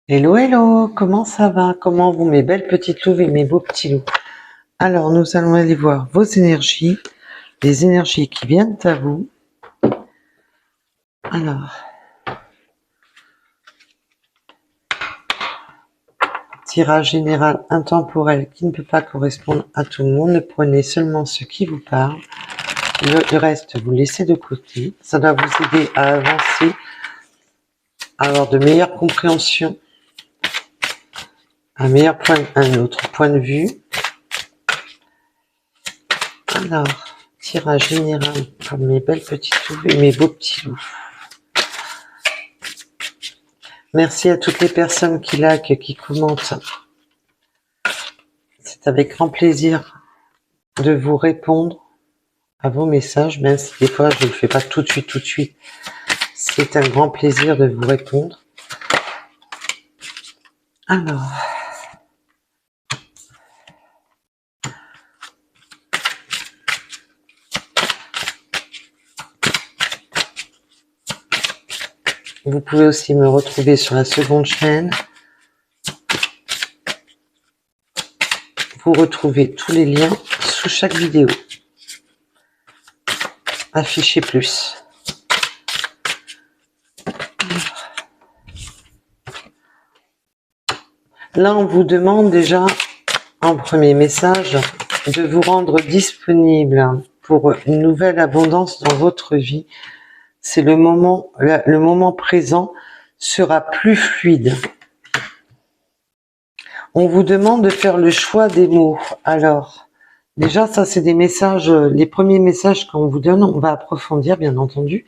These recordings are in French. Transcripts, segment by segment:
Hello, hello, comment ça va? Comment vont mes belles petites louves et mes beaux petits loups? Alors, nous allons aller voir vos énergies, les énergies qui viennent à vous. Alors, tirage général intemporel qui ne peut pas correspondre à tout le monde. Ne prenez seulement ce qui vous parle. Le reste, vous laissez de côté. Ça doit vous aider à avancer, à avoir de meilleures compréhensions, un autre point de vue. Alors, tirage général pour mes belles petites louves et mes beaux petits loups. Merci à toutes les personnes qui likent, qui commentent. C'est avec grand plaisir de vous répondre à vos messages, même si des fois je ne le fais pas tout de suite. C'est un grand plaisir de vous répondre. Alors, vous pouvez aussi me retrouver sur la seconde chaîne. Vous retrouvez tous les liens sous chaque vidéo. Affichez plus. Là, on vous demande déjà, en premier message, de vous rendre disponible pour une nouvelle abondance dans votre vie. C'est le moment présent sera plus fluide. On vous demande de faire le choix des mots. Alors, déjà, ça c'est des messages, les premiers messages qu'on vous donne, on va approfondir bien entendu.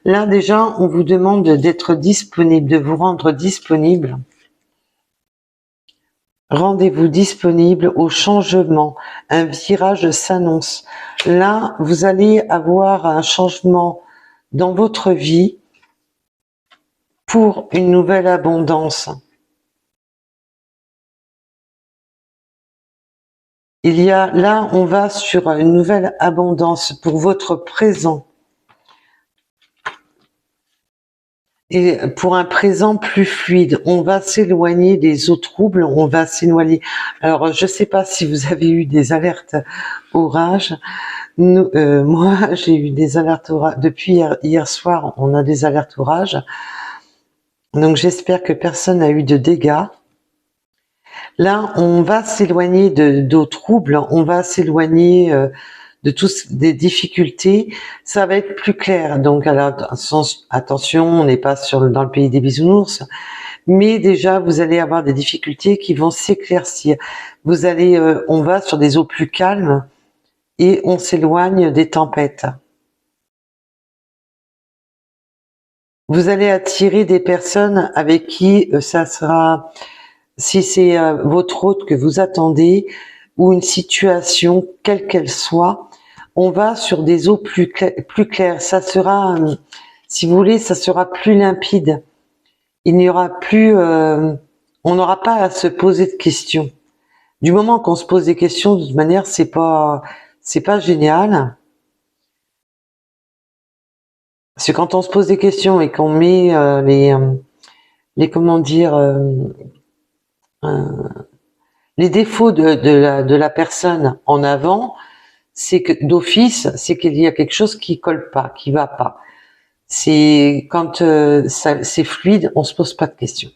Là déjà, on vous demande d'être disponible, de vous rendre disponible. Rendez-vous disponible au changement. Un virage s'annonce. Là, vous allez avoir un changement dans votre vie pour une nouvelle abondance. Là, on va sur une nouvelle abondance pour votre présent. Et pour un présent plus fluide, on va s'éloigner des eaux troubles, on va s'éloigner. Alors, je ne sais pas si vous avez eu des alertes orages. Moi, j'ai eu des alertes orages. Depuis hier soir, on a des alertes orages. Donc, j'espère que personne n'a eu de dégâts. Là, on va s'éloigner d'eau trouble, on va s'éloigner de des difficultés, ça va être plus clair. Donc, alors, attention, on n'est pas dans le pays des bisounours, mais déjà, vous allez avoir des difficultés qui vont s'éclaircir. On va sur des eaux plus calmes et on s'éloigne des tempêtes. Vous allez attirer des personnes avec qui ça sera... Si c'est votre hôte que vous attendez, ou une situation, quelle qu'elle soit, on va sur des eaux plus claires. Ça sera, si vous voulez, ça sera plus limpide. Il n'y aura plus... on n'aura pas à se poser de questions. Du moment qu'on se pose des questions, de toute manière, c'est pas génial. Parce que quand on se pose des questions et qu'on met les comment dire... les défauts de la personne en avant, c'est que d'office, c'est qu'il y a quelque chose qui colle pas, qui va pas. C'est quand c'est fluide, on se pose pas de questions.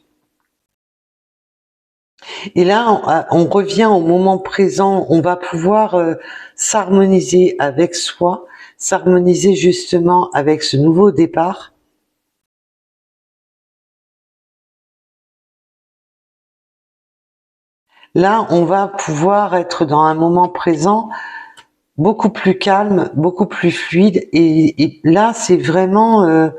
Et là, on revient au moment présent, on va pouvoir s'harmoniser avec soi, s'harmoniser justement avec ce nouveau départ. Là, on va pouvoir être dans un moment présent beaucoup plus calme, beaucoup plus fluide. Et là, c'est vraiment...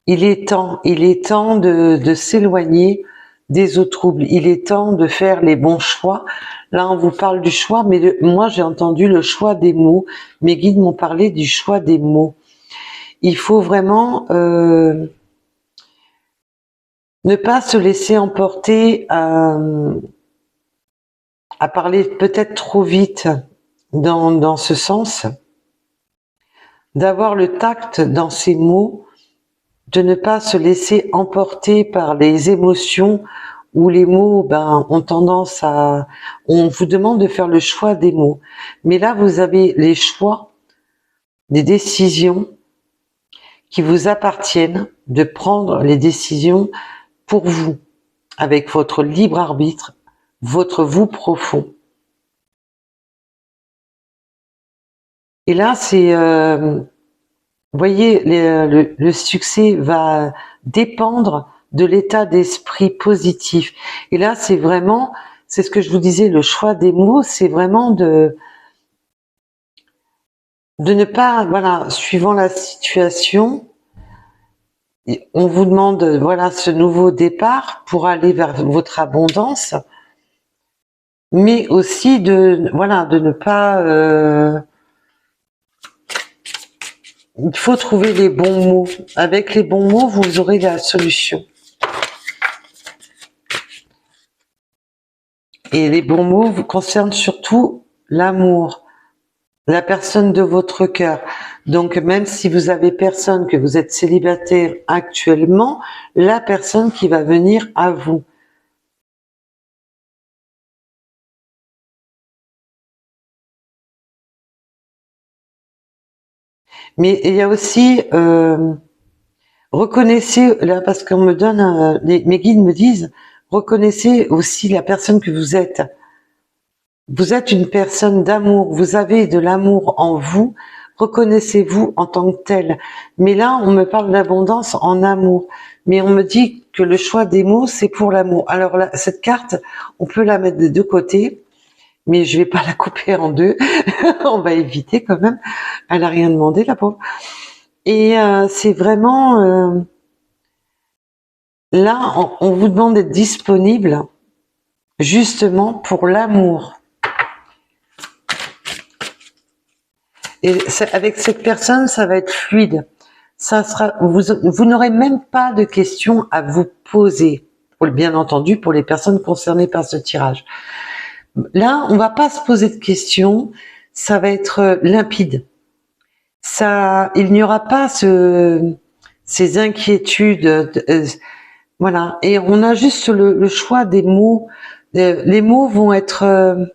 il est temps de s'éloigner des eaux troubles. Il est temps de faire les bons choix. Là, on vous parle du choix, mais moi, j'ai entendu le choix des mots. Mes guides m'ont parlé du choix des mots. Il faut vraiment ne pas se laisser emporter à parler peut-être trop vite dans ce sens, d'avoir le tact dans ces mots de ne pas se laisser emporter par les émotions où les mots ont tendance à... On vous demande de faire le choix des mots. Mais là, vous avez les choix, des décisions qui vous appartiennent, de prendre les décisions pour vous, avec votre libre arbitre, votre vous profond. Et là, c'est... vous voyez, le succès va dépendre de l'état d'esprit positif. Et là, c'est vraiment, c'est ce que je vous disais, le choix des mots, c'est vraiment de ne pas, voilà, suivant la situation, on vous demande, voilà, ce nouveau départ pour aller vers votre abondance, mais aussi de, voilà, de ne pas... il faut trouver les bons mots. Avec les bons mots, vous aurez la solution. Et les bons mots vous concernent surtout l'amour, la personne de votre cœur. Donc même si vous avez personne, que vous êtes célibataire actuellement, la personne qui va venir à vous. Mais il y a aussi, reconnaissez, là parce qu'on me donne, mes guides me disent, reconnaissez aussi la personne que vous êtes. Vous êtes une personne d'amour, vous avez de l'amour en vous, reconnaissez-vous en tant que tel. Mais là, on me parle d'abondance en amour. Mais on me dit que le choix des mots, c'est pour l'amour. Alors là, cette carte, on peut la mettre des deux côtés, mais je vais pas la couper en deux. On va éviter quand même. Elle a rien demandé, la pauvre. Et c'est vraiment... là, on vous demande d'être disponible justement pour l'amour. Et avec cette personne, ça va être fluide. Ça sera, vous n'aurez même pas de questions à vous poser, bien entendu, pour les personnes concernées par ce tirage. Là, on va pas se poser de questions, ça va être limpide. Ça, il n'y aura pas ces inquiétudes, voilà. Et on a juste le choix des mots. Les mots vont être...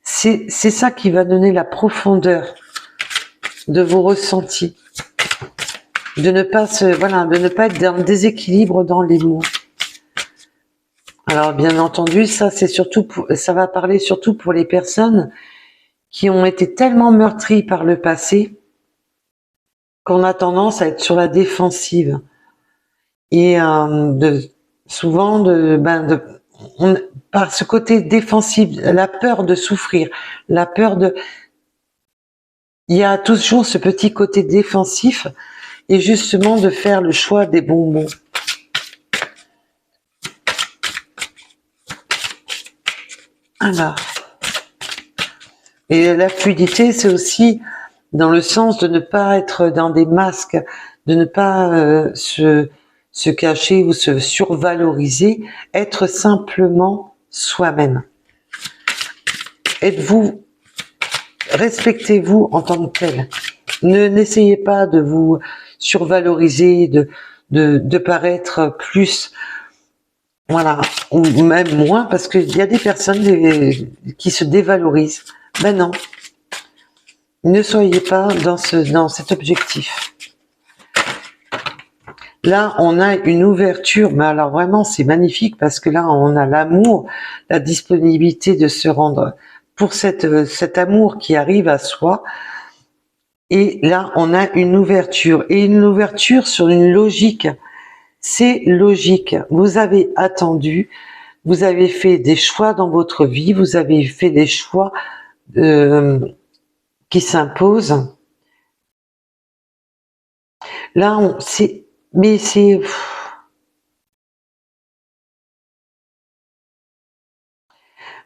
c'est ça qui va donner la profondeur de vos ressentis. De ne pas de ne pas être dans le déséquilibre dans les mots. Alors bien entendu, ça c'est surtout ça va parler surtout pour les personnes qui ont été tellement meurtries par le passé qu'on a tendance à être sur la défensive. Et souvent par ce côté défensif, la peur de souffrir, la peur de... Il y a toujours ce petit côté défensif et justement de faire le choix des bons mots. Alors, et la fluidité, c'est aussi dans le sens de ne pas être dans des masques, de ne pas se cacher ou se survaloriser, être simplement soi-même. Êtes-vous, respectez-vous en tant que tel. N'essayez pas de vous survaloriser, de paraître plus, voilà, ou même moins, parce qu'il y a des personnes qui se dévalorisent. Ben non, ne soyez pas dans cet objectif. Là, on a une ouverture, mais alors vraiment, c'est magnifique parce que là, on a l'amour, la disponibilité de se rendre pour cet amour qui arrive à soi. Et là, on a une ouverture, et une ouverture sur une logique. C'est logique. Vous avez attendu, vous avez fait des choix dans votre vie, vous avez fait des choix qui s'imposent. Là, mais c'est...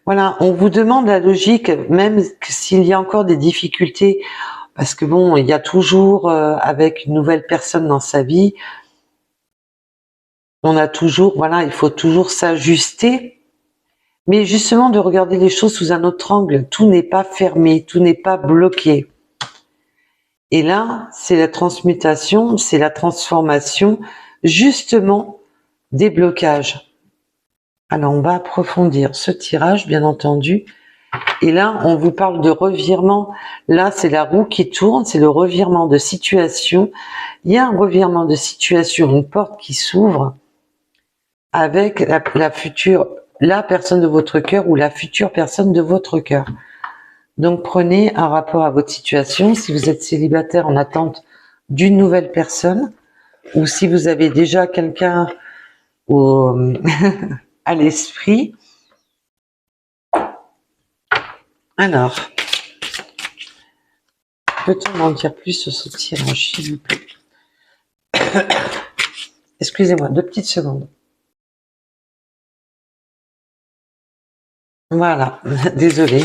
Voilà, on vous demande la logique, même s'il y a encore des difficultés, parce que bon, il y a toujours, avec une nouvelle personne dans sa vie, on a toujours, voilà, il faut toujours s'ajuster, mais justement de regarder les choses sous un autre angle. Tout n'est pas fermé, tout n'est pas bloqué. Et là, c'est la transmutation, c'est la transformation, justement, des blocages. Alors, on va approfondir ce tirage, bien entendu. Et là, on vous parle de revirement. Là, c'est la roue qui tourne, c'est le revirement de situation. Il y a un revirement de situation, une porte qui s'ouvre avec la personne de votre cœur ou la future personne de votre cœur. Donc, prenez un rapport à votre situation. Si vous êtes célibataire en attente d'une nouvelle personne, ou si vous avez déjà quelqu'un à l'esprit. Alors, peut-on en dire plus sur ce tirage, s'il vous plaît? Excusez-moi, 2 petites secondes. Voilà, désolée.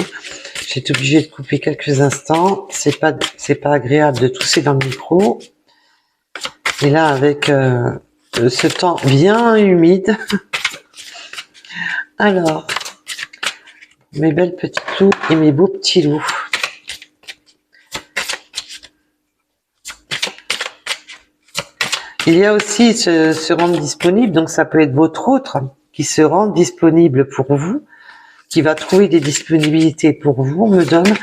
J'ai été obligée de couper quelques instants. C'est pas agréable de tousser dans le micro. Et là, avec ce temps bien humide. Alors, mes belles petites loups et mes beaux petits loups. Il y a aussi se rendre disponible, donc ça peut être votre autre qui se rend disponible pour vous, qui va trouver des disponibilités pour vous, on me donne,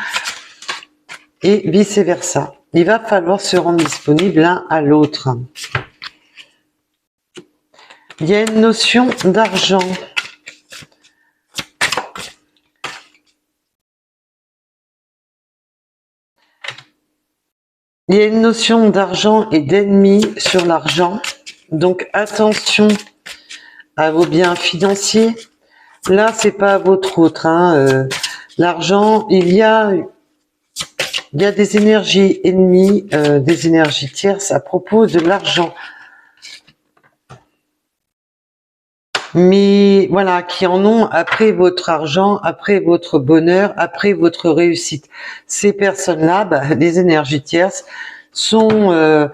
et vice versa. Il va falloir se rendre disponible l'un à l'autre. Il y a une notion d'argent. Il y a une notion d'argent et d'ennemi sur l'argent. Donc attention à vos biens financiers. Là, c'est pas à votre autre. Hein. L'argent, il y a des énergies ennemies, des énergies tierces à propos de l'argent. Mais voilà, qui en ont après votre argent, après votre bonheur, après votre réussite. Ces personnes-là, les énergies tierces, sont...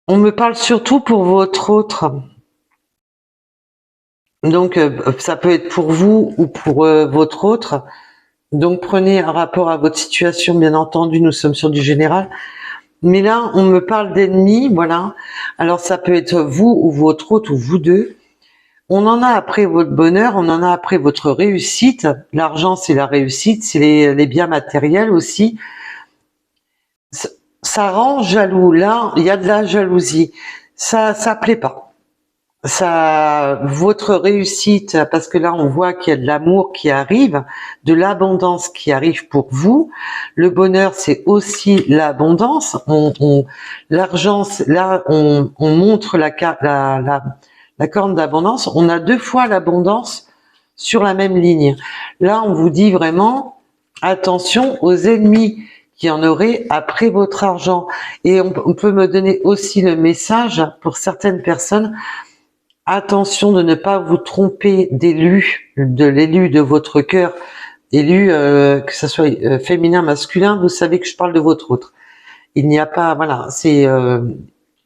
on me parle surtout pour votre autre. Donc, ça peut être pour vous ou pour votre autre. Donc, prenez un rapport à votre situation, bien entendu, nous sommes sur du général. Mais là, on me parle d'ennemis, voilà. Alors, ça peut être vous ou votre autre ou vous deux. On en a après votre bonheur, on en a après votre réussite. L'argent, c'est la réussite, c'est les biens matériels aussi. Ça rend jaloux. Là, il y a de la jalousie. Ça plaît pas. Ça, votre réussite, parce que là, on voit qu'il y a de l'amour qui arrive, de l'abondance qui arrive pour vous. Le bonheur, c'est aussi l'abondance. L'argent, là, on montre la corne d'abondance. On a 2 fois l'abondance sur la même ligne. Là, on vous dit vraiment, attention aux ennemis qui en auraient après votre argent. Et on peut me donner aussi le message pour certaines personnes. Attention de ne pas vous tromper d'élu, de l'élu de votre cœur, élu, que ce soit féminin, masculin, vous savez que je parle de votre autre. Il n'y a pas, voilà, c'est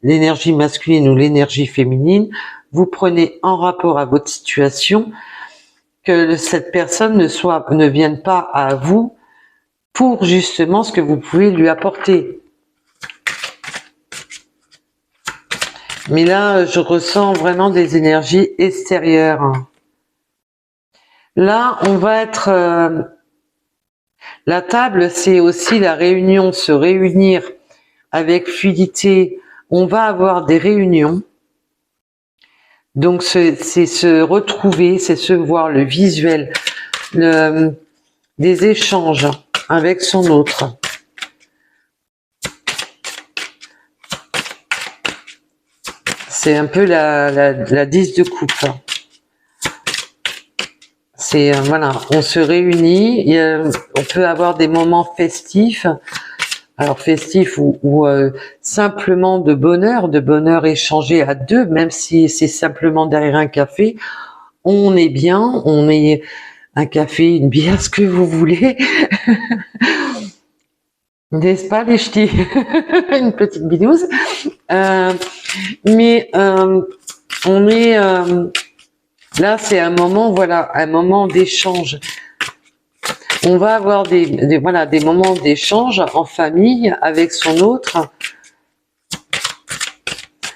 l'énergie masculine ou l'énergie féminine. Vous prenez en rapport à votre situation, que cette personne ne vienne pas à vous pour justement ce que vous pouvez lui apporter. Mais là, je ressens vraiment des énergies extérieures. Là, on va être... la table, c'est aussi la réunion, se réunir avec fluidité. On va avoir des réunions. Donc, c'est se retrouver, c'est se voir, le visuel, des échanges avec son autre. C'est un peu la 10 de coupe. C'est voilà, on se réunit, on peut avoir des moments festifs, alors festifs ou simplement de bonheur échangé à deux, même si c'est simplement derrière un café, on est bien, on est un café, une bière, ce que vous voulez. N'est-ce pas les ch'tis? Une petite bidouze. Mais on est là, c'est un moment, voilà, un moment d'échange. On va avoir voilà, des moments d'échange en famille avec son autre.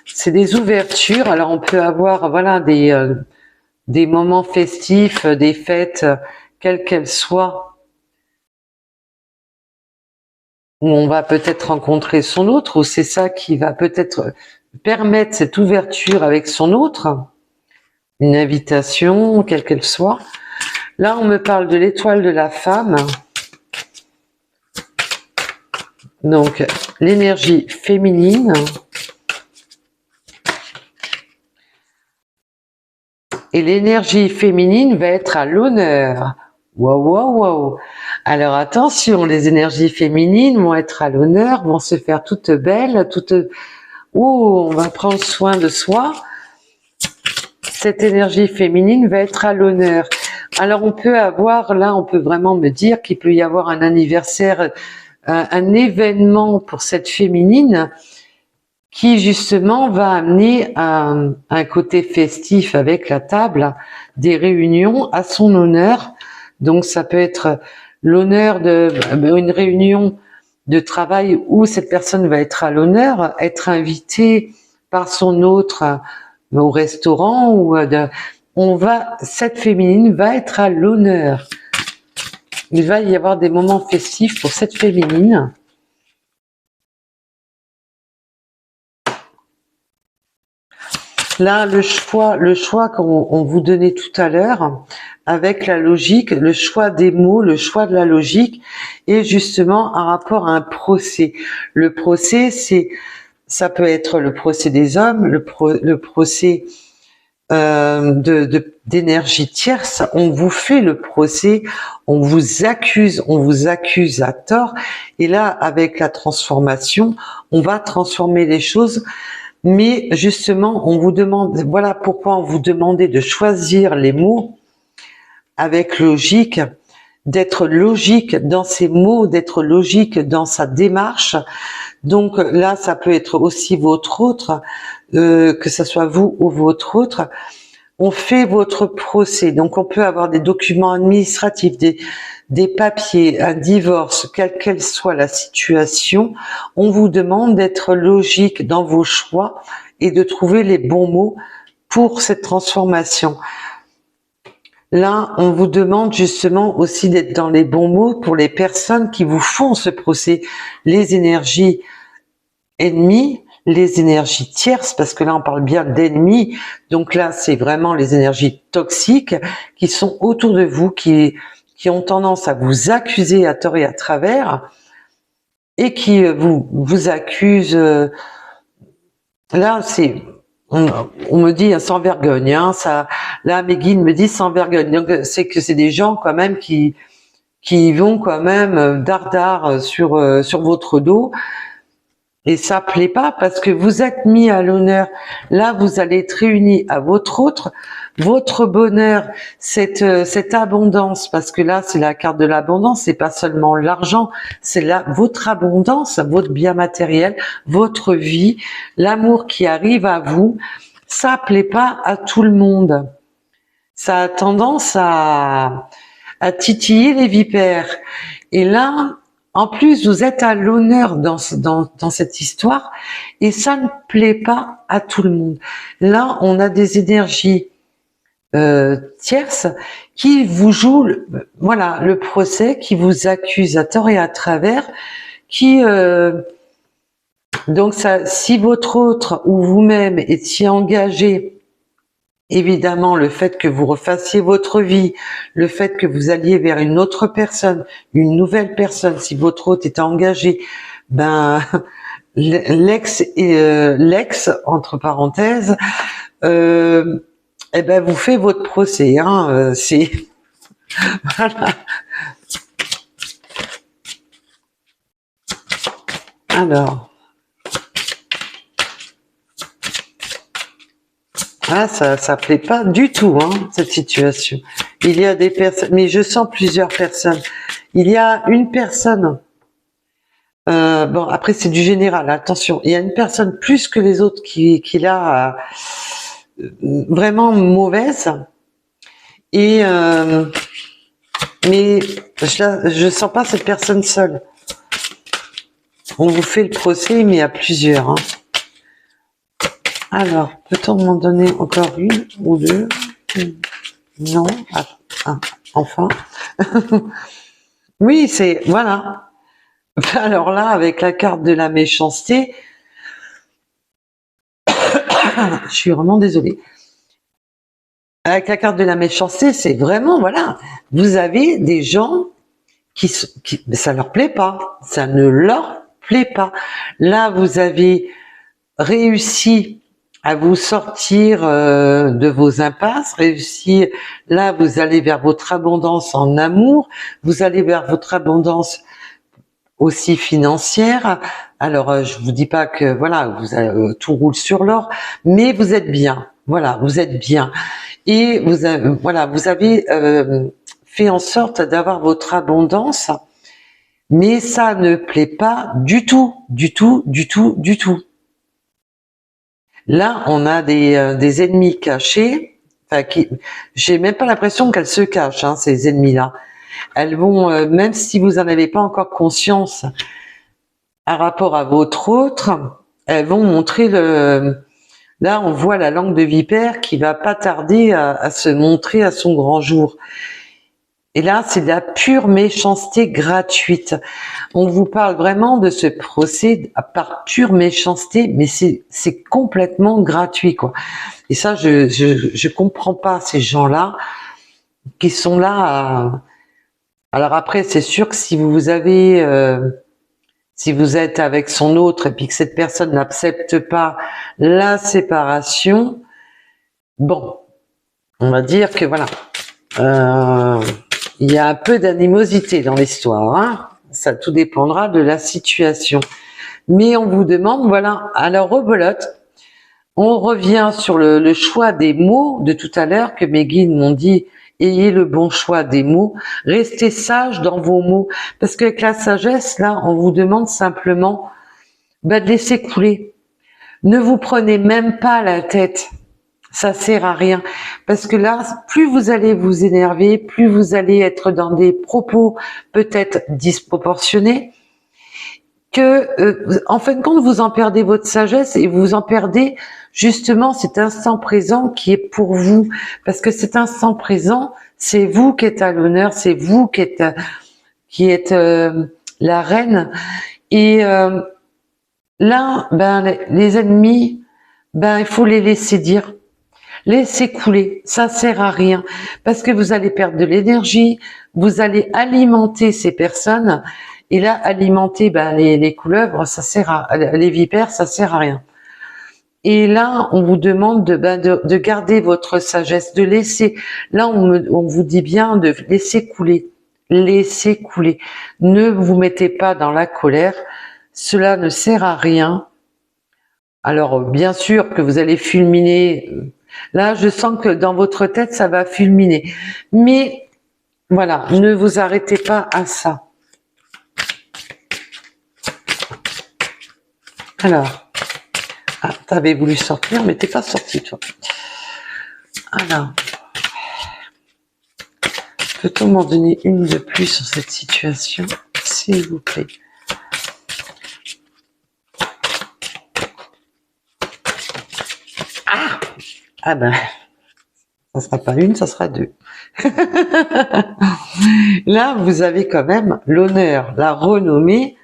C'est des ouvertures. Alors on peut avoir voilà des moments festifs, des fêtes, quelles qu'elles soient, où on va peut-être rencontrer son autre, ou c'est ça qui va peut-être permettre cette ouverture avec son autre, une invitation, quelle qu'elle soit. Là, on me parle de l'étoile de la femme. Donc, l'énergie féminine. Et l'énergie féminine va être à l'honneur. Waouh, waouh, waouh. Alors attention, les énergies féminines vont être à l'honneur, vont se faire toutes belles, toutes... Oh, on va prendre soin de soi. Cette énergie féminine va être à l'honneur. Alors on peut avoir, là on peut vraiment me dire qu'il peut y avoir un anniversaire, un événement pour cette féminine qui justement va amener un côté festif avec la table, des réunions à son honneur. Donc ça peut être l'honneur une réunion de travail où cette personne va être à l'honneur, être invitée par son autre au restaurant ou cette féminine va être à l'honneur. Il va y avoir des moments festifs pour cette féminine. Là, le choix qu'on vous donnait tout à l'heure, avec la logique, le choix des mots, le choix de la logique, et justement un rapport à un procès. Le procès, ça peut être le procès des hommes, le procès d'énergie tierce. On vous fait le procès, on vous accuse à tort, et là, avec la transformation, on va transformer les choses. Mais justement, on vous demande, voilà pourquoi on vous demandait de choisir les mots avec logique, d'être logique dans ses mots, d'être logique dans sa démarche. Donc là, ça peut être aussi votre autre, que ce soit vous ou votre autre. On fait votre procès, donc on peut avoir des documents administratifs, des papiers, un divorce, quelle qu'elle soit la situation, on vous demande d'être logique dans vos choix et de trouver les bons mots pour cette transformation. Là, on vous demande justement aussi d'être dans les bons mots pour les personnes qui vous font ce procès, les énergies ennemies, les énergies tierces, parce que là on parle bien d'ennemis, donc là c'est vraiment les énergies toxiques qui sont autour de vous, qui ont tendance à vous accuser à tort et à travers, et qui vous accusent. Là c'est, on me dit sans vergogne, hein, ça, là mes guides me disent sans vergogne, donc c'est que c'est des gens quand même qui vont quand même dardard sur votre dos. Et ça plaît pas parce que vous êtes mis à l'honneur. Là, vous allez être réunis à votre bonheur, cette abondance, parce que là, c'est la carte de l'abondance, c'est pas seulement l'argent, c'est votre abondance, votre bien matériel, votre vie, l'amour qui arrive à vous. Ça plaît pas à tout le monde. Ça a tendance à titiller les vipères. Et là, en plus, vous êtes à l'honneur dans cette histoire et ça ne plaît pas à tout le monde. Là, on a des énergies tierces qui vous jouent, voilà, le procès, qui vous accusent à tort et à travers, qui donc ça, si votre autre ou vous-même étiez engagé. Évidemment, le fait que vous refassiez votre vie, le fait que vous alliez vers une autre personne, une nouvelle personne, si votre hôte est engagé, ben l'ex entre parenthèses, eh ben vous fait votre procès, hein, c'est voilà. Alors. Ah, ça plaît pas du tout, hein, cette situation. Il y a des personnes, mais je sens plusieurs personnes. Il y a une personne, bon, après c'est du général, attention, il y a une personne plus que les autres qui l'a vraiment mauvaise. Et mais je sens pas cette personne seule. On vous fait le procès, mais à plusieurs. Hein. Alors, peut-on m'en donner encore une ou deux? Non. Enfin. Oui, c'est... Voilà. Alors là, avec la carte de la méchanceté, je suis vraiment désolée. Avec la carte de la méchanceté, c'est vraiment, voilà, vous avez des gens qui ça leur plaît pas, ça ne leur plaît pas. Là, vous avez réussi à vous sortir de vos impasses, réussi, là, vous allez vers votre abondance en amour, vous allez vers votre abondance aussi financière. Alors, je vous dis pas que voilà, tout roule sur l'or, mais vous êtes bien. Voilà, vous êtes bien. Et vous avez fait en sorte d'avoir votre abondance, mais ça ne plaît pas du tout, du tout, du tout, du tout. Là, on a des ennemis cachés, enfin, j'ai même pas l'impression qu'elles se cachent, hein, ces ennemis-là. Elles vont, même si vous en avez pas encore conscience, par rapport à votre autre, elles vont montrer le... Là, on voit la langue de vipère qui va pas tarder à se montrer à son grand jour. Et là, c'est de la pure méchanceté gratuite. On vous parle vraiment de ce procès par pure méchanceté, mais c'est complètement gratuit, quoi. Et ça, je comprends pas ces gens-là qui sont là à... Alors après, c'est sûr que si vous avez... si vous êtes avec son autre et puis que cette personne n'accepte pas la séparation, bon, on va dire que voilà, il y a un peu d'animosité dans l'histoire, hein. Ça tout dépendra de la situation. Mais on vous demande, voilà, alors rebelote, on revient sur le choix des mots de tout à l'heure que mes guides m'ont dit, ayez le bon choix des mots, restez sage dans vos mots, parce qu'avec la sagesse, là, on vous demande simplement de laisser couler. Ne vous prenez même pas la tête, ça sert à rien, parce que là, plus vous allez vous énerver, plus vous allez être dans des propos peut-être disproportionnés, que en fin de compte, vous en perdez votre sagesse et vous en perdez justement cet instant présent qui est pour vous, parce que cet instant présent, c'est vous qui êtes à l'honneur, c'est vous qui êtes la reine. Et là, ben les ennemis, ben il faut les laisser dire. Laissez couler, ça sert à rien, parce que vous allez perdre de l'énergie, vous allez alimenter ces personnes, et là, alimenter ben, les couleuvres, ça sert à, les vipères, ça sert à rien. Et là, on vous demande de garder votre sagesse, de laisser, là, on vous dit bien de laisser couler, laissez couler. Ne vous mettez pas dans la colère, cela ne sert à rien. Alors, bien sûr que vous allez fulminer. Là, je sens que dans votre tête, ça va fulminer. Mais voilà, ne vous arrêtez pas à ça. Alors, t'avais voulu sortir, mais t'es pas sorti, toi. Alors, peut-on m'en donner une de plus sur cette situation, s'il vous plaît? Ah ben, ça sera pas une, ça sera deux. Là, vous avez quand même l'honneur, la renommée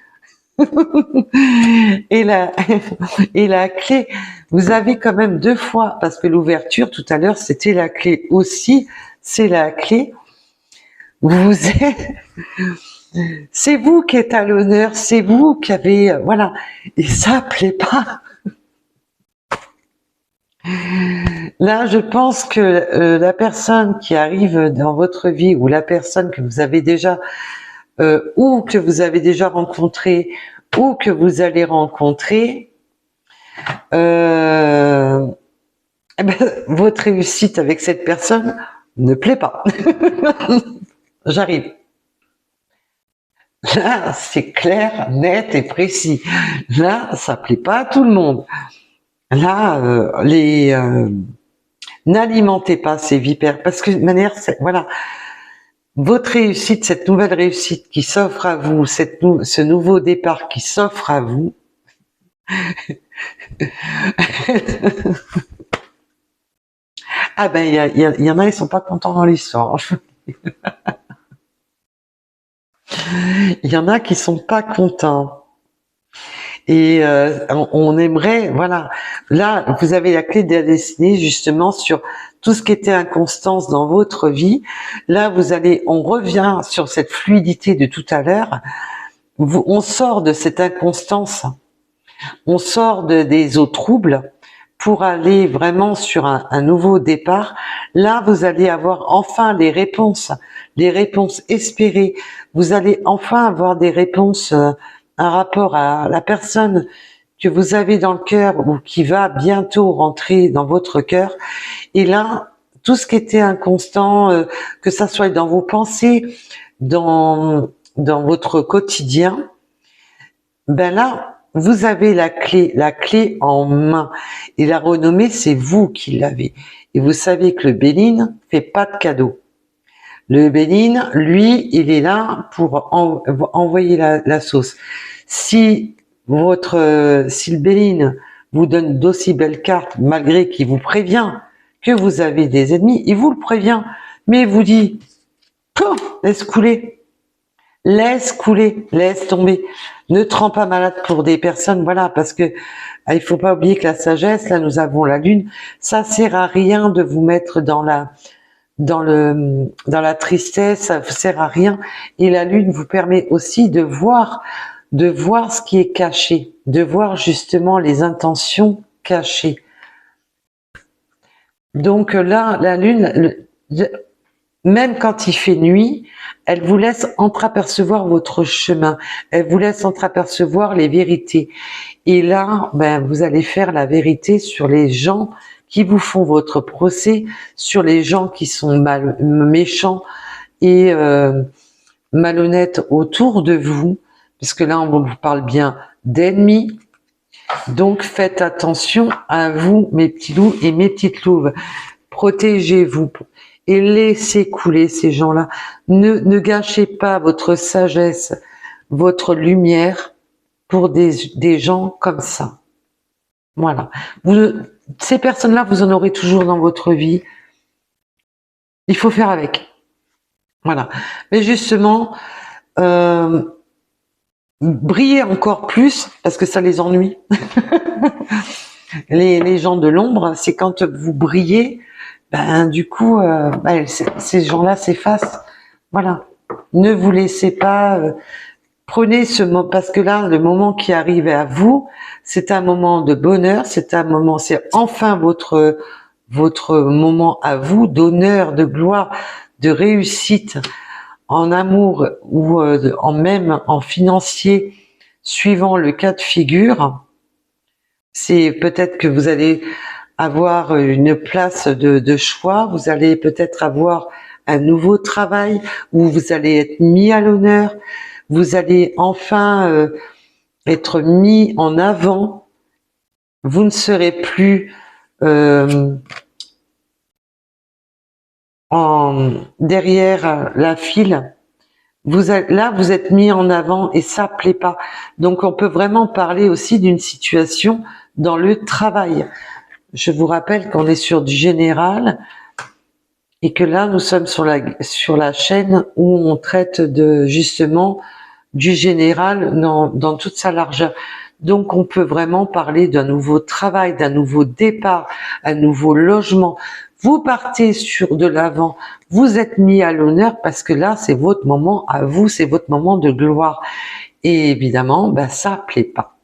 et la clé. Vous avez quand même deux fois, parce que l'ouverture tout à l'heure, c'était la clé aussi, c'est la clé. C'est vous qui êtes à l'honneur, c'est vous qui avez, voilà, et ça plaît pas. Là, je pense que la personne qui arrive dans votre vie ou la personne que vous avez déjà ou que vous avez déjà rencontré ou que vous allez rencontrer, eh ben, votre réussite avec cette personne ne plaît pas. J'arrive. Là, c'est clair, net et précis. Là, ça plaît pas à tout le monde. Là, n'alimentez pas ces vipères parce que de manière, voilà, votre réussite, cette nouvelle réussite qui s'offre à vous, ce nouveau départ qui s'offre à vous, ah ben il y en a, ils sont pas contents dans l'histoire. Il y en a qui sont pas contents. Et on aimerait, voilà, là vous avez la clé de la destinée justement sur tout ce qui était inconstance dans votre vie. Là on revient sur cette fluidité de tout à l'heure. On sort de cette inconstance, on sort des eaux troubles pour aller vraiment sur un nouveau départ. Là vous allez avoir enfin les réponses espérées. Vous allez enfin avoir des réponses. Un rapport à la personne que vous avez dans le cœur ou qui va bientôt rentrer dans votre cœur. Et là, tout ce qui était inconstant, que ça soit dans vos pensées, dans votre quotidien, ben là, vous avez la clé en main. Et la renommée, c'est vous qui l'avez. Et vous savez que le Béline fait pas de cadeau. Le Béline, lui, il est là pour envoyer la sauce. Si le Béline vous donne d'aussi belles cartes, malgré qu'il vous prévient que vous avez des ennemis, il vous le prévient, mais il vous dit, laisse couler, laisse tomber, ne te rends pas malade pour des personnes, voilà, parce que il faut pas oublier que la sagesse, là nous avons la lune, ça sert à rien de vous mettre dans la tristesse, ça ne sert à rien. Et la lune vous permet aussi de voir ce qui est caché, de voir justement les intentions cachées. Donc là, la lune, même quand il fait nuit, elle vous laisse entreapercevoir votre chemin, elle vous laisse entreapercevoir les vérités. Et là, ben, vous allez faire la vérité sur les gens qui vous font votre procès, sur les gens qui sont méchants et malhonnêtes autour de vous, puisque là on vous parle bien d'ennemis. Donc faites attention à vous, mes petits loups et mes petites louves. Protégez-vous et laissez couler ces gens-là. Ne gâchez pas votre sagesse, votre lumière pour des gens comme ça. Voilà. Ces personnes-là, vous en aurez toujours dans votre vie. Il faut faire avec. Voilà. Mais justement, brillez encore plus, parce que ça les ennuie. Les gens de l'ombre, c'est quand vous brillez, ben du coup, ces gens-là s'effacent. Voilà. Ne vous laissez pas... prenez ce moment, parce que là, le moment qui arrive à vous, c'est un moment de bonheur, c'est enfin votre moment à vous, d'honneur, de gloire, de réussite, en amour ou même en financier, suivant le cas de figure. C'est peut-être que vous allez avoir une place de choix, vous allez peut-être avoir un nouveau travail où vous allez être mis à l'honneur, vous allez enfin être mis en avant, vous ne serez plus derrière la file. Là, vous êtes mis en avant et ça plaît pas. Donc, on peut vraiment parler aussi d'une situation dans le travail. Je vous rappelle qu'on est sur du général et que là, nous sommes sur la chaîne où on traite justement du général dans toute sa largeur. Donc, on peut vraiment parler d'un nouveau travail, d'un nouveau départ, un nouveau logement. Vous partez sur de l'avant, vous êtes mis à l'honneur parce que là, c'est votre moment à vous, c'est votre moment de gloire. Et évidemment, ben, ça plaît pas.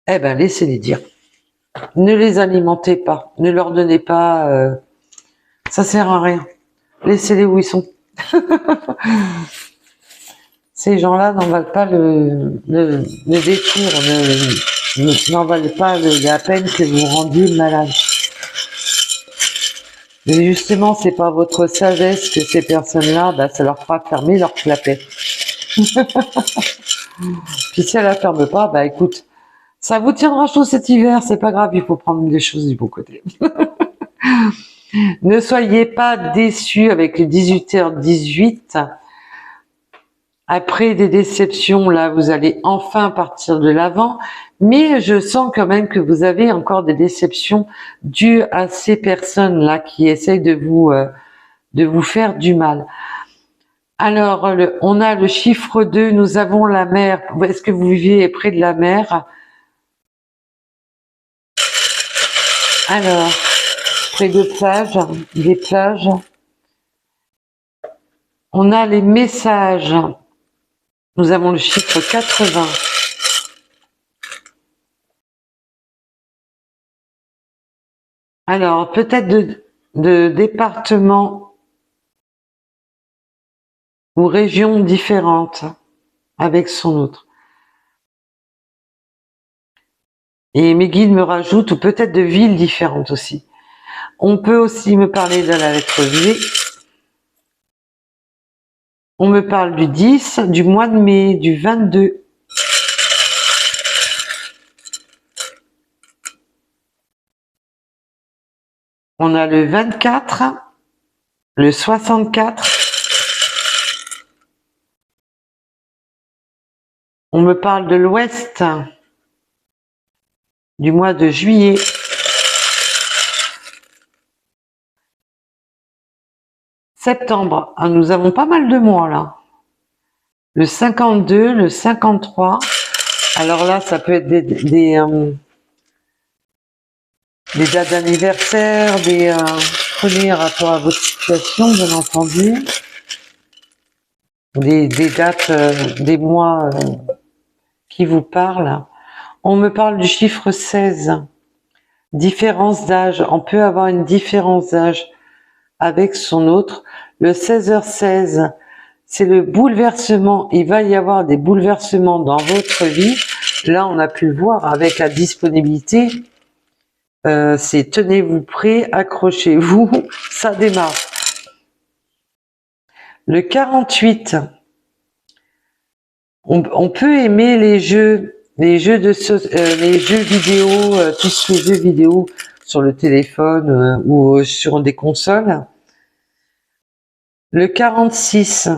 Eh ben, laissez-les dire. Ne les alimentez pas, ne leur donnez pas... ça sert à rien. Laissez-les où ils sont. Ces gens-là n'en valent pas le détour, n'en valent pas la peine que vous rendiez malade. Mais justement, c'est pas votre sagesse que ces personnes-là, bah, ça leur fera fermer leur clapet. Puis si elle la ferme pas, bah écoute, ça vous tiendra chaud cet hiver, c'est pas grave, il faut prendre les choses du bon côté. Ne soyez pas déçus avec les 18h18. Après des déceptions, là, vous allez enfin partir de l'avant. Mais je sens quand même que vous avez encore des déceptions dues à ces personnes-là qui essayent de vous faire du mal. Alors, on a le chiffre 2, nous avons la mer. Est-ce que vous vivez près de la mer? Alors, près de plages, des plages. On a les messages. Nous avons le chiffre 80. Alors, peut-être de départements ou régions différentes avec son autre. Et mes guides me rajoutent, ou peut-être de villes différentes aussi. On peut aussi me parler de la lettre V. On me parle du 10, du mois de mai, du 22. On a le 24, le 64. On me parle de l'Ouest, du mois de juillet. Septembre, ah, nous avons pas mal de mois là. Le 52, le 53. Alors là, ça peut être des dates d'anniversaire, des prenez rapport à votre situation, bien entendu. Des dates, des mois qui vous parlent. On me parle du chiffre 16. Différence d'âge. On peut avoir une différence d'âge avec son autre. Le 16h16, c'est le bouleversement. Il va y avoir des bouleversements dans votre vie. Là, on a pu le voir avec la disponibilité. C'est tenez-vous prêts, accrochez-vous, ça démarre. Le 48, on peut aimer les jeux vidéo, tous les jeux vidéo sur le téléphone ou sur des consoles. Le 46,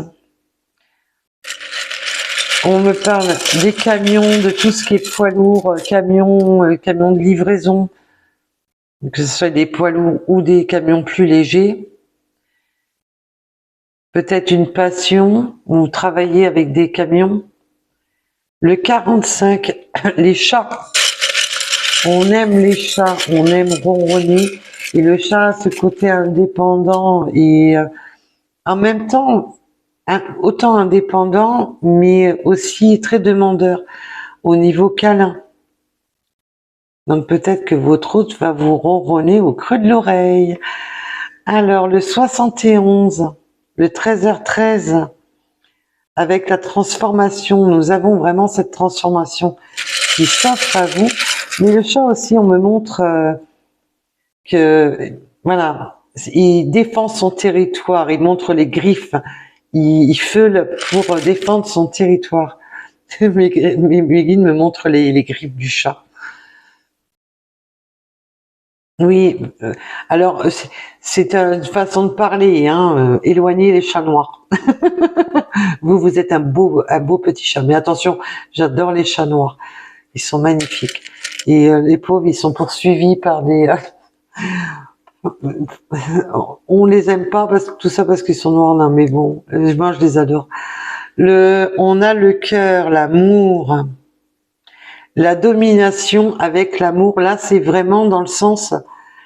on me parle des camions, de tout ce qui est poids lourd, camions de livraison, que ce soit des poids lourds ou des camions plus légers. Peut-être une passion ou travailler avec des camions. Le 45, les chats. On aime les chats, on aime ronronner. Et le chat a ce côté indépendant et en même temps, autant indépendant, mais aussi très demandeur au niveau câlin. Donc peut-être que votre hôte va vous ronronner au creux de l'oreille. Alors le 71, le 13h13, avec la transformation, nous avons vraiment cette transformation qui s'offre à vous. Mais le chat aussi, on me montre que, voilà, il défend son territoire, il montre les griffes, il feule pour défendre son territoire. Mes guides me montrent les griffes du chat. Oui, alors c'est une façon de parler, hein, éloigner les chats noirs. Vous êtes un beau petit chat, mais attention, j'adore les chats noirs, ils sont magnifiques. Et les pauvres, ils sont poursuivis par des... On les aime pas parce que tout ça parce qu'ils sont noirs, non, mais bon, moi je les adore. On a le cœur, l'amour, la domination avec l'amour. Là, c'est vraiment dans le sens,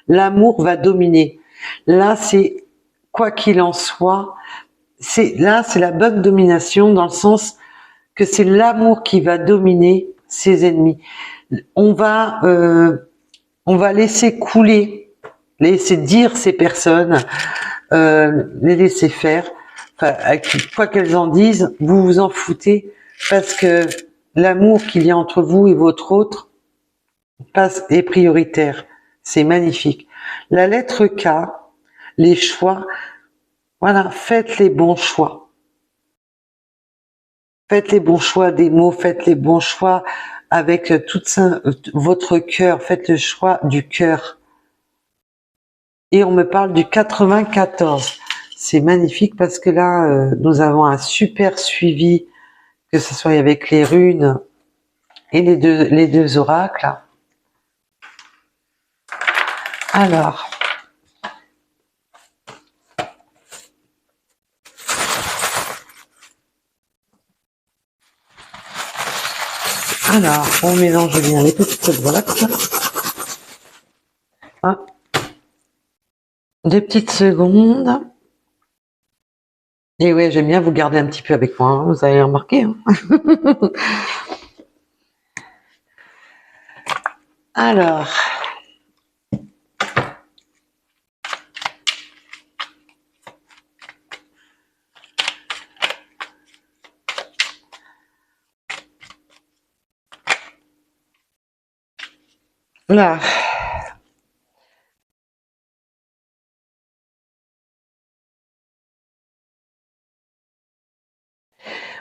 l'amour va dominer. Là, c'est quoi qu'il en soit, c'est la bonne domination dans le sens que c'est l'amour qui va dominer ses ennemis. On va laisser couler, laisser dire ces personnes, les laisser faire. Enfin, quoi qu'elles en disent, vous vous en foutez parce que l'amour qu'il y a entre vous et votre autre est prioritaire. C'est magnifique. La lettre K, les choix, voilà, faites les bons choix. Faites les bons choix des mots, faites les bons choix avec tout votre cœur, faites le choix du cœur. et on me parle du 94. C'est magnifique parce que là, nous avons un super suivi, que ce soit avec les runes et les deux oracles. Alors, on mélange bien les petites boîtes. Ah. 2 petites secondes. Et ouais, j'aime bien vous garder un petit peu avec moi, hein, vous avez remarqué. Hein. Alors, là,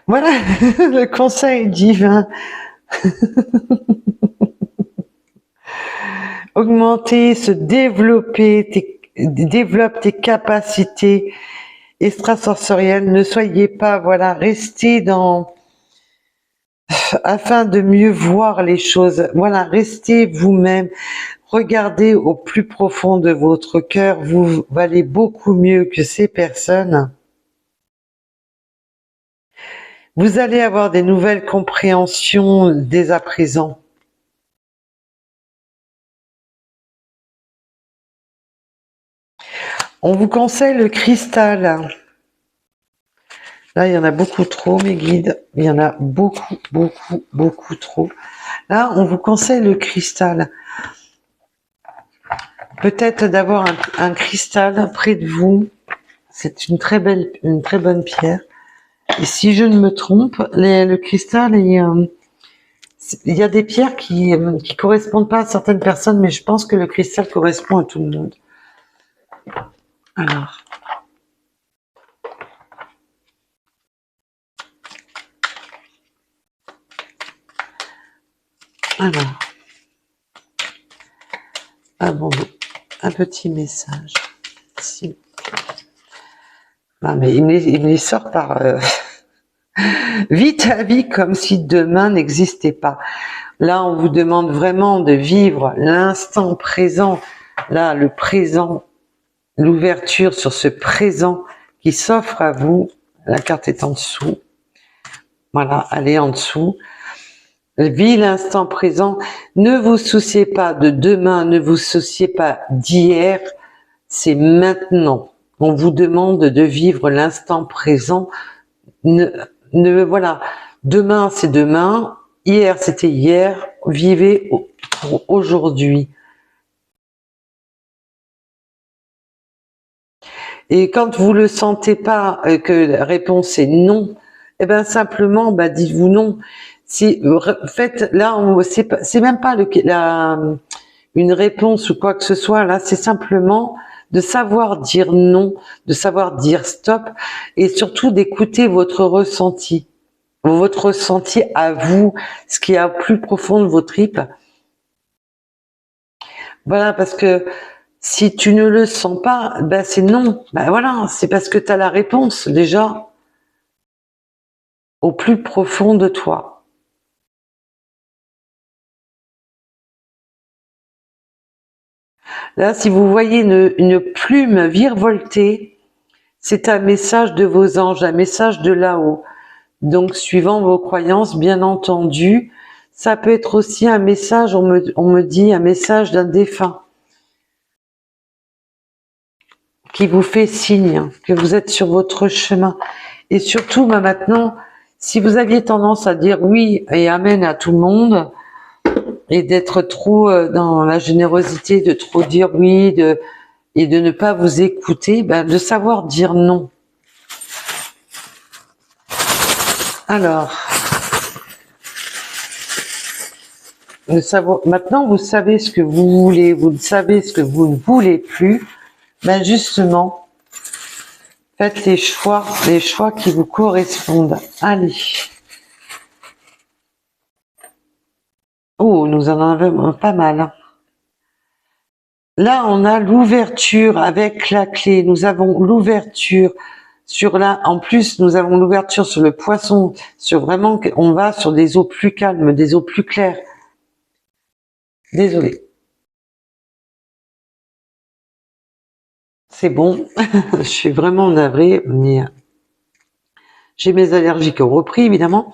voilà le conseil divin. Augmenter, se développer, développe tes capacités extrasensorielles. Ne soyez pas, voilà, restez dans, afin de mieux voir les choses. Voilà, restez vous-même. Regardez au plus profond de votre cœur. Vous valez beaucoup mieux que ces personnes. Vous allez avoir des nouvelles compréhensions dès à présent. On vous conseille le cristal. Là, il y en a beaucoup trop, mes guides. Il y en a beaucoup, beaucoup, beaucoup trop. Là, on vous conseille le cristal. Peut-être d'avoir un cristal près de vous. C'est une très bonne pierre. Et si je ne me trompe, le cristal, il y a des pierres qui correspondent pas à certaines personnes, mais je pense que le cristal correspond à tout le monde. Alors, bon, un petit message. Si. Non, mais il me les sort par... Vis ta vie comme si demain n'existait pas. Là, on vous demande vraiment de vivre l'instant présent. Là, le présent, l'ouverture sur ce présent qui s'offre à vous. La carte est en dessous. Voilà, elle est en dessous. Vis l'instant présent. Ne vous souciez pas de demain, ne vous souciez pas d'hier. C'est maintenant. On vous demande de vivre l'instant présent. Voilà. Demain, c'est demain. Hier, c'était hier. Vivez pour aujourd'hui. Et quand vous le sentez pas, que la réponse est non, eh ben simplement, dites-vous non. Si faites là, c'est même pas une réponse ou quoi que ce soit. Là, c'est simplement de savoir dire non, de savoir dire stop, et surtout d'écouter votre ressenti à vous, ce qui est au plus profond de vos tripes. Voilà, parce que si tu ne le sens pas, c'est non. Voilà, c'est parce que tu as la réponse déjà au plus profond de toi. Là, si vous voyez une plume virevolter, c'est un message de vos anges, un message de là-haut. Donc, suivant vos croyances, bien entendu, ça peut être aussi un message, on me dit, un message d'un défunt qui vous fait signe que vous êtes sur votre chemin. Et surtout, maintenant, si vous aviez tendance à dire oui et amen à tout le monde, et d'être trop dans la générosité, de trop dire oui, et de ne pas vous écouter, de savoir dire non. Alors, maintenant vous savez ce que vous voulez, vous savez ce que vous ne voulez plus, justement, faites les choix qui vous correspondent. Allez. Oh, nous en avons pas mal. Là, on a l'ouverture avec la clé. Nous avons l'ouverture sur là. En plus, nous avons l'ouverture sur le poisson. Sur vraiment, on va sur des eaux plus calmes, des eaux plus claires. Désolée. C'est bon. Je suis vraiment navrée, mais j'ai mes allergies qui ont repris, évidemment.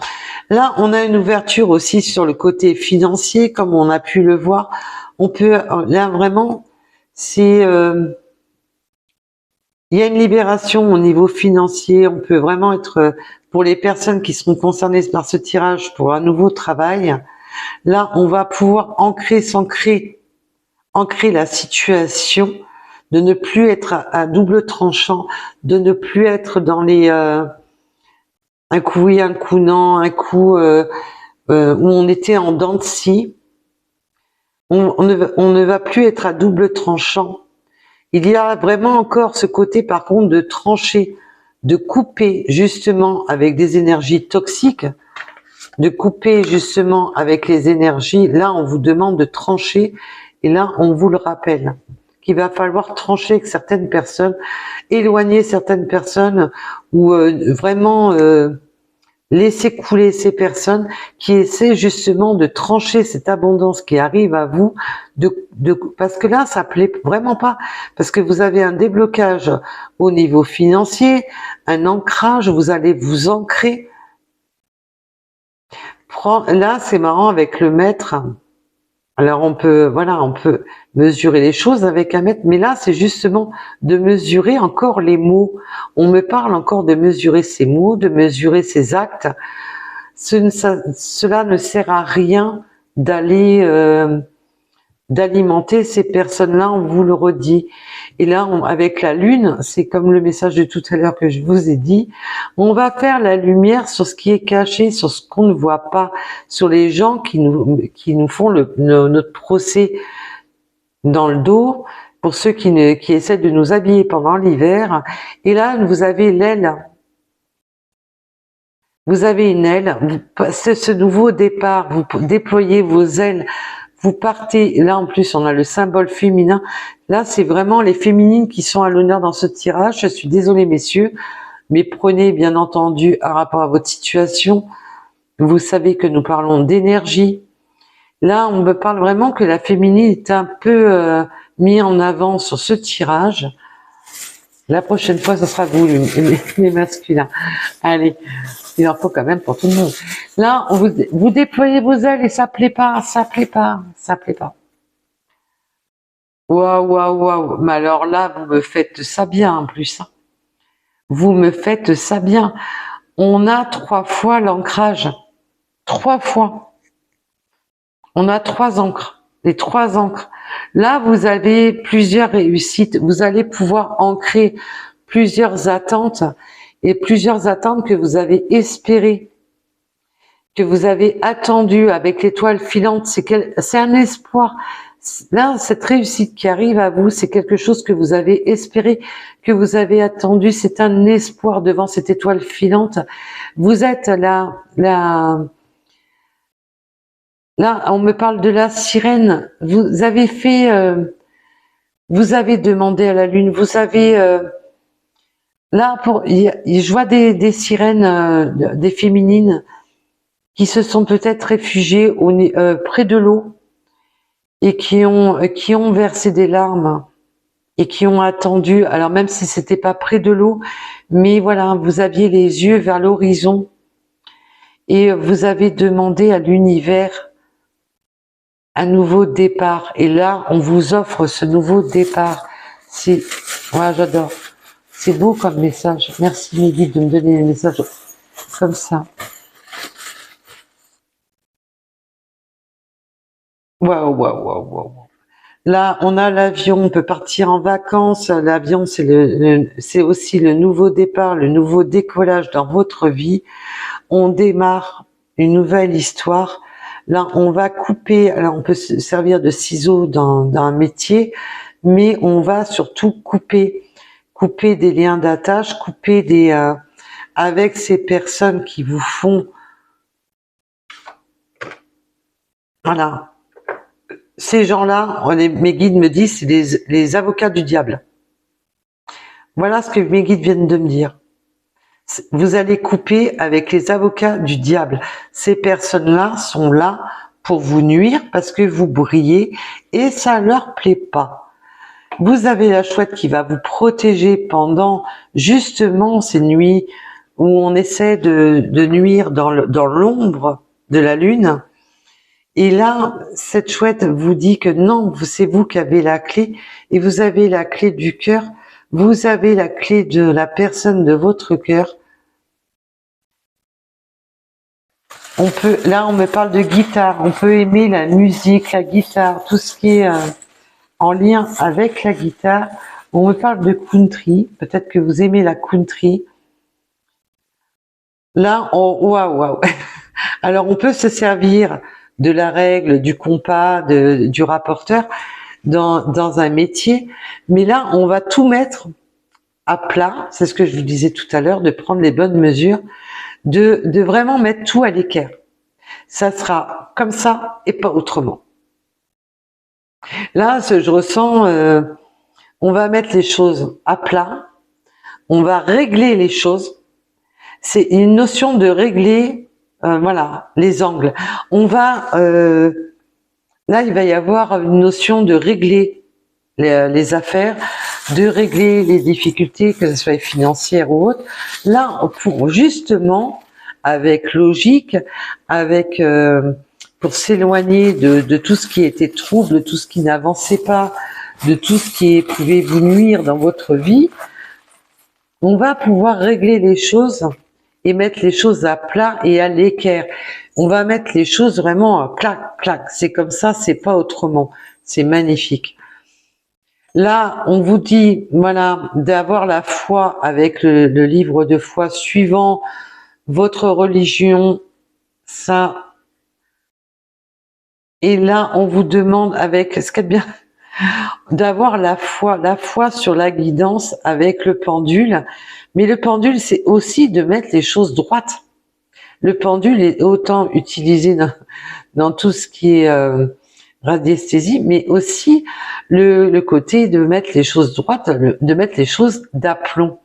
Là, on a une ouverture aussi sur le côté financier, comme on a pu le voir. On peut, là, vraiment, c'est... il y a une libération au niveau financier. On peut vraiment être, pour les personnes qui seront concernées par ce tirage pour un nouveau travail, là, on va pouvoir s'ancrer la situation, de ne plus être à double tranchant, de ne plus être dans les un coup oui, un coup non, un coup où on était en dents de scie. On ne va plus être à double tranchant. Il y a vraiment encore ce côté, par contre, de trancher, de couper justement avec des énergies toxiques, de couper justement avec les énergies. Là, on vous demande de trancher, et là, on vous le rappelle, qu'il va falloir trancher avec certaines personnes, éloigner certaines personnes, ou vraiment laisser couler ces personnes qui essaient justement de trancher cette abondance qui arrive à vous, parce que là, ça plaît vraiment pas, parce que vous avez un déblocage au niveau financier, un ancrage, vous allez vous ancrer. Là, c'est marrant avec le maître. Alors on peut mesurer les choses avec un mètre, mais là c'est justement de mesurer encore les mots. On me parle encore de mesurer ces mots, de mesurer ces actes. Cela ne sert à rien d'aller d'alimenter ces personnes-là, on vous le redit. Et là, avec la lune, c'est comme le message de tout à l'heure que je vous ai dit, on va faire la lumière sur ce qui est caché, sur ce qu'on ne voit pas, sur les gens qui nous font notre procès dans le dos, pour ceux qui essaient de nous habiller pendant l'hiver. Et là, vous avez l'aile. Vous avez une aile, c'est ce nouveau départ, vous déployez vos ailes, vous partez, là en plus on a le symbole féminin, là c'est vraiment les féminines qui sont à l'honneur dans ce tirage. Je suis désolée messieurs, mais prenez bien entendu à rapport à votre situation, vous savez que nous parlons d'énergie. Là on me parle vraiment que la féminine est un peu mis en avant sur ce tirage. La prochaine fois, ce sera vous, les masculins. Allez, il en faut quand même pour tout le monde. Là, vous déployez vos ailes et ça plaît pas, ça plaît pas, ça plaît pas. Waouh, waouh, waouh. Mais alors là, vous me faites ça bien en plus. Hein. Vous me faites ça bien. On a 3 fois l'ancrage. 3 fois. On a 3 encres. Les 3 encres. Là, vous avez plusieurs réussites. Vous allez pouvoir ancrer plusieurs attentes et plusieurs attentes que vous avez espérées, que vous avez attendues avec l'étoile filante. C'est un espoir. Là, cette réussite qui arrive à vous, c'est quelque chose que vous avez espéré, que vous avez attendu. C'est un espoir devant cette étoile filante. Vous êtes là, on me parle de la sirène. Vous avez fait, vous avez demandé à la lune. Vous avez là je vois des sirènes, des féminines qui se sont peut-être réfugiées près de l'eau et qui ont versé des larmes et qui ont attendu. Alors même si c'était pas près de l'eau, mais voilà, vous aviez les yeux vers l'horizon et vous avez demandé à l'univers un nouveau départ. Et là, on vous offre ce nouveau départ. C'est, ouais, j'adore. C'est beau comme message. Merci mes guides de me donner des messages comme ça. Waouh, waouh, waouh, waouh. Là, on a l'avion, on peut partir en vacances. L'avion, c'est aussi le nouveau départ, le nouveau décollage dans votre vie. On démarre une nouvelle histoire. Là, on va couper. Alors, on peut se servir de ciseaux dans un métier, mais on va surtout couper des liens d'attache, couper avec ces personnes qui vous font, voilà, ces gens-là, mes guides me disent, c'est les avocats du diable. Voilà ce que mes guides viennent de me dire. Vous allez couper avec les avocats du diable. Ces personnes-là sont là pour vous nuire parce que vous brillez et ça leur plaît pas. Vous avez la chouette qui va vous protéger pendant justement ces nuits où on essaie de nuire dans l'ombre de la lune. Et là, cette chouette vous dit que non, c'est vous qui avez la clé et vous avez la clé du cœur. Vous avez la clé de la personne de votre cœur. Là, on me parle de guitare. On peut aimer la musique, la guitare, tout ce qui est en lien avec la guitare. On me parle de country. Peut-être que vous aimez la country. Là, waouh. Alors, on peut se servir de la règle, du compas, du rapporteur dans un métier. Mais là, on va tout mettre à plat. C'est ce que je vous disais tout à l'heure, de prendre les bonnes mesures, de vraiment mettre tout à l'équerre. Ça sera comme ça et pas autrement. Là, je ressens, on va mettre les choses à plat, on va régler les choses. C'est une notion de régler, voilà, les angles. On va, là, il va y avoir une notion de régler les affaires, de régler les difficultés, que ce soit financières ou autres. Là, pour justement, avec logique, avec pour s'éloigner de tout ce qui était trouble, de tout ce qui n'avançait pas, de tout ce qui pouvait vous nuire dans votre vie, on va pouvoir régler les choses et mettre les choses à plat et à l'équerre. On va mettre les choses vraiment clac, clac. C'est comme ça, c'est pas autrement. C'est magnifique. Là, on vous dit, voilà, d'avoir la foi avec le livre de foi suivant votre religion, ça. Et là, on vous demande avec, ce qui est bien, d'avoir la foi sur la guidance avec le pendule. Mais le pendule, c'est aussi de mettre les choses droites. Le pendule est autant utilisé dans tout ce qui est radiesthésie, mais aussi le côté de mettre les choses droites, de mettre les choses d'aplomb.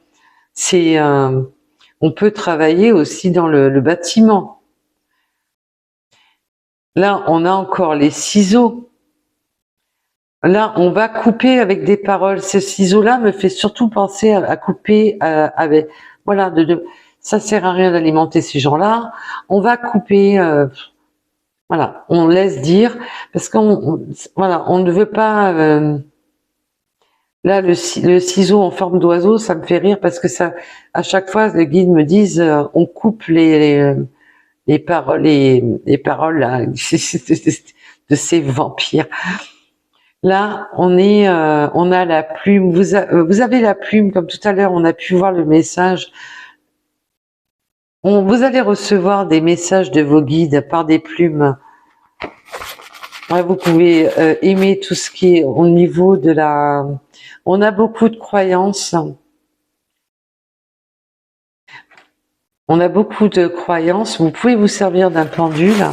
C'est, on peut travailler aussi dans le bâtiment. Là, on a encore les ciseaux. Là, on va couper avec des paroles. Ce ciseau-là me fait surtout penser à couper avec, voilà, ça sert à rien d'alimenter ces gens-là. On va couper, voilà, on laisse dire, parce voilà, on ne veut pas. Là, le ciseau en forme d'oiseau, ça me fait rire parce que ça, à chaque fois, les guides me disent, on coupe les paroles, les paroles là, de ces vampires. Là, on a la plume. Vous avez la plume, comme tout à l'heure, on a pu voir le message. Vous allez recevoir des messages de vos guides par des plumes. Ouais, vous pouvez aimer tout ce qui est au niveau de la... On a beaucoup de croyances. On a beaucoup de croyances. Vous pouvez vous servir d'un pendule.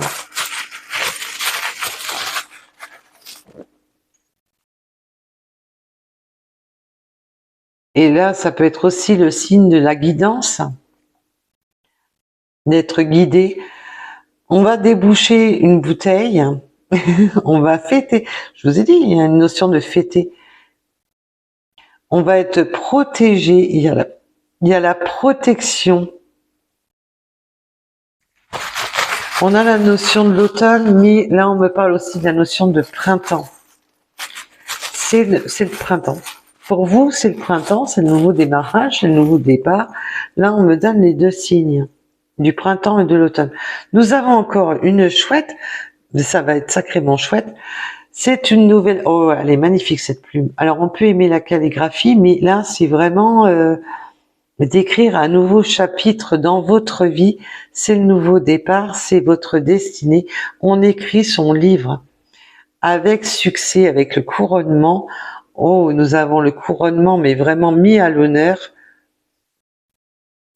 Et là, ça peut être aussi le signe de la guidance, d'être guidé. On va déboucher une bouteille, on va fêter. Je vous ai dit, il y a une notion de fêter. On va être protégé, il y a la protection. On a la notion de l'automne, mais là on me parle aussi de la notion de printemps. C'est le printemps. Pour vous, c'est le printemps, c'est le nouveau démarrage, c'est le nouveau départ. Là, on me donne les deux signes, du printemps et de l'automne. Nous avons encore une chouette, ça va être sacrément chouette. C'est une nouvelle... Oh, elle est magnifique cette plume. Alors, on peut aimer la calligraphie, mais là, c'est vraiment d'écrire un nouveau chapitre dans votre vie. C'est le nouveau départ, c'est votre destinée. On écrit son livre avec succès, avec le couronnement. Oh, nous avons le couronnement, mais vraiment mis à l'honneur.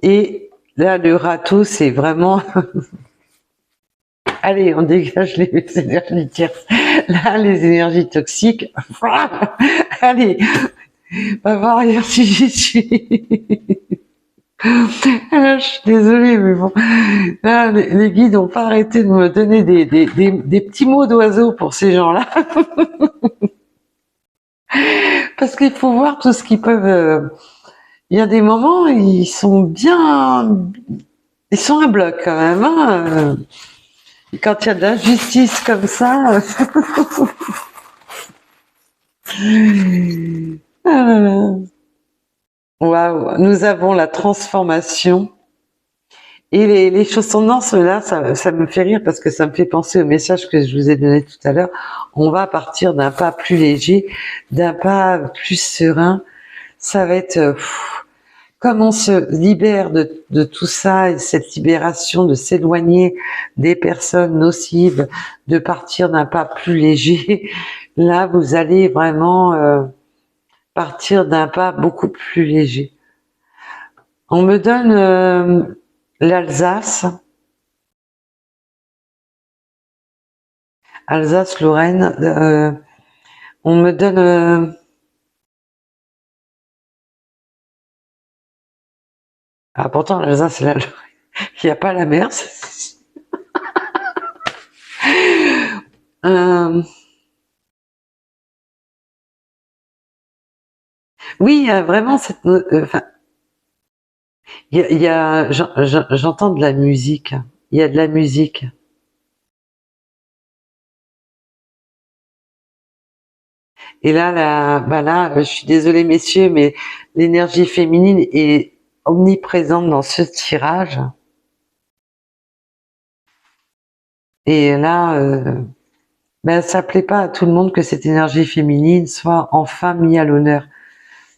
Et là, le râteau, c'est vraiment... Allez, on dégage les énergies tierces. Là, les énergies toxiques. Allez, va voir ailleurs si j'y suis. Je suis désolée, mais bon. Là, les guides n'ont pas arrêté de me donner des petits mots d'oiseaux pour ces gens-là. Parce qu'il faut voir tout ce qu'ils peuvent... Il y a des moments, ils sont bien... Ils sont un bloc quand même. Hein. Quand il y a de l'injustice comme ça... Waouh, nous avons la transformation. Et les chaussonnances, là, ça me fait rire parce que ça me fait penser au message que je vous ai donné tout à l'heure. On va partir d'un pas plus léger, d'un pas plus serein. Ça va être... comme on se libère de tout ça, et cette libération de s'éloigner des personnes nocives, de partir d'un pas plus léger, là, vous allez vraiment partir d'un pas beaucoup plus léger. On me donne l'Alsace, Alsace-Lorraine, on me donne... ah, pourtant, l'Alsace, c'est il n'y a pas la mer. Oui, il y a vraiment cette... enfin, j'entends de la musique. Il y a de la musique. Et là, là, je suis désolée, messieurs, mais l'énergie féminine est omniprésente dans ce tirage. Et là, ça plaît pas à tout le monde que cette énergie féminine soit enfin mise à l'honneur.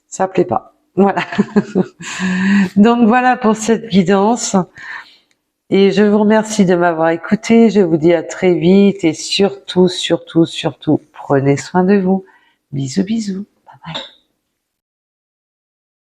Ça plaît pas. Voilà. Donc voilà pour cette guidance. Et je vous remercie de m'avoir écouté. Je vous dis à très vite et surtout, surtout, surtout, prenez soin de vous. Bisous, bisous. Bye bye.